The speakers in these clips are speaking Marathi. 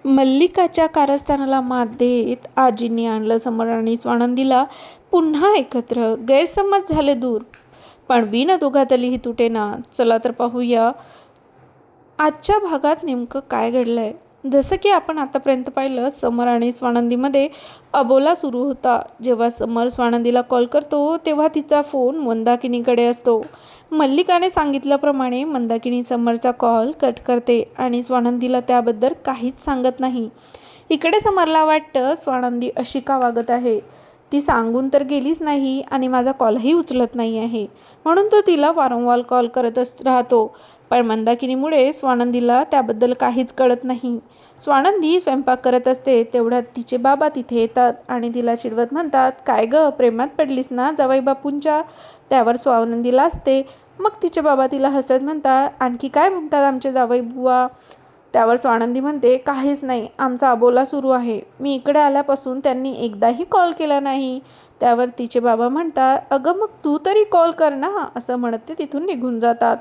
मल्लिकाच्या कारस्थानाला मात देत आजींनी आणलं समर आणि स्वानंदीला पुन्हा एकत्र. गैरसमज झाले दूर, पण विण दोघातली ही तुटेना. चला तर पाहूया आजच्या भागात नेमकं काय घडलंय. जसं की आपण आतापर्यंत पाहिलं, समर आणि स्वानंदीमध्ये अबोला सुरू होता. जेव्हा समर स्वानंदीला कॉल करतो तेव्हा तिचा फोन मंदाकिनीकडे असतो. मल्लिकाने सांगितल्याप्रमाणे मंदाकिनी समरचा कॉल कट करते आणि स्वानंदीला त्याबद्दल काहीच सांगत नाही. इकडे समरला वाटतं स्वानंदी अशी का वागत आहे, ती सांगून तर गेलीच नाही आणि माझा कॉलही उचलत नाही आहे, म्हणून तो तिला वारंवार कॉल करतच राहतो. पण मंदाकिनीमुळे स्वानंदीला त्याबद्दल काहीच कळत नाही. स्वानंदी स्वयंपाक करत असते तेवढ्यात तिचे बाबा तिथे येतात आणि तिला चिडवत म्हणतात, काय ग, प्रेमात पडलीस ना जावई बापूंच्या. त्यावर स्वानंदी लाजते. मग तिचे बाबा तिला हसत म्हणतात, आणखी काय म्हणतात आमचे जावई बुवा. त्यावर स्वानंदी म्हणते, काहीच नाही, आमचा अबोला सुरू आहे. मी इकडे आल्यापासून त्यांनी एकदाही कॉल केला नाही. त्यावर तिचे बाबा म्हणतात, अगं मग तू तरी कॉल कर ना, असं म्हणत ते तिथून निघून जातात.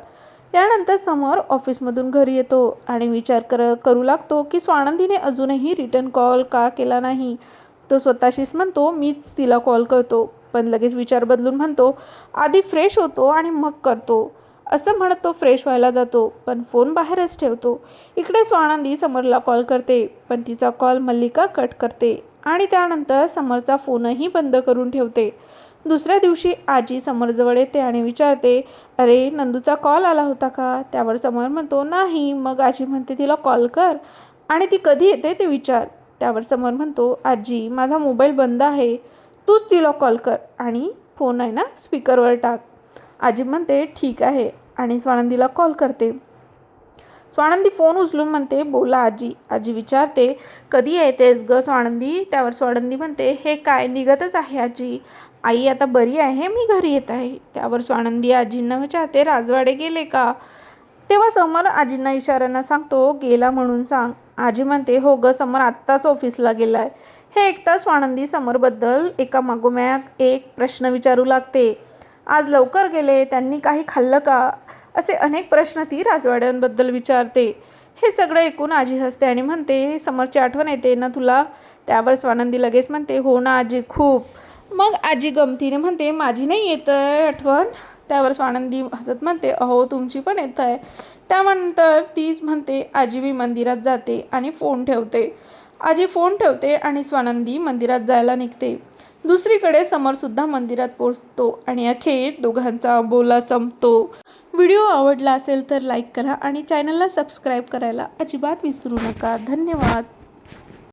यानंतर समर ऑफिसमधून घरी येतो आणि विचार करू लागतो की स्वानंदीने अजूनही रिटर्न कॉल का केला नाही. तो स्वतःशीच म्हणतो, मीच तिला कॉल करतो, पण लगेच विचार बदलून म्हणतो, आधी फ्रेश होतो आणि मग करतो. असं म्हणत तो फ्रेश व्हायला जातो, पण फोन बाहेरच ठेवतो. इकडे स्वानंदी समरला कॉल करते, पण तिचा कॉल मल्लिका कट करते आणि त्यानंतर समरचा फोनही बंद करून ठेवते. दुसऱ्या दिवशी आजी समरजवळ येते आणि विचारते, अरे नंदूचा कॉल आला होता का. त्यावर समर म्हणतो, नाही. मग आजी म्हणते, तिला कॉल कर आणि ती कधी येते ते विचार. त्यावर समर म्हणतो, आजी माझा मोबाईल बंद आहे, तूच तिला कॉल कर आणि फोन आहे ना स्पीकरवर टाक. आजी म्हणते, ठीक आहे, आणि स्वानंदीला कॉल करते. स्वानंदी फोन उचलून म्हणते, बोला आजी. आजी विचारते, कधी येतेस ग स्वानंदी. त्यावर स्वानंदी म्हणते, हे काय, निघतच आहे आजी. आई आता बरी आहे, मी घरी येत आहे. त्यावर स्वानंदी आजींना विचारते, राजवाडे गेले का. तेव्हा समर आजींना इशाऱ्यांना सांगतो, गेला म्हणून सांग. आजी म्हणते, हो ग समर आत्ताच ऑफिसला गेलाय. हे ऐकता स्वानंदी समरबद्दल एका मागोमाग एक प्रश्न विचारू लागते. आज लवकर गेले, त्यांनी काही खाल्लं का, असे अनेक प्रश्न ती राजवाड्यांबद्दल विचारते. हे सगळं ऐकून आजी हसते आणि म्हणते, समरची आठवण येते ना तुला. त्यावर स्वानंदी लगेच म्हणते, हो ना आजी, खूप. मग आजी गमतीने म्हणते, माझी नाही येत आहे आठवण. त्यावर स्वानंदी हसत म्हणते, अहो तुमची पण येत आहे. त्यानंतर तीच म्हणते, आजी मी मंदिरात जाते आणि फोन ठेवते. आजी फोन ठेवते आणि स्वानंदी मंदिरात जायला निघते. दुसरीकडे समरसुद्धा मंदिरात पोहोचतो आणि अखेर दोघांचा बोला संपतो. व्हिडिओ आवडला असेल तर लाईक करा आणि चॅनलला सबस्क्राईब करायला अजिबात विसरू नका. धन्यवाद.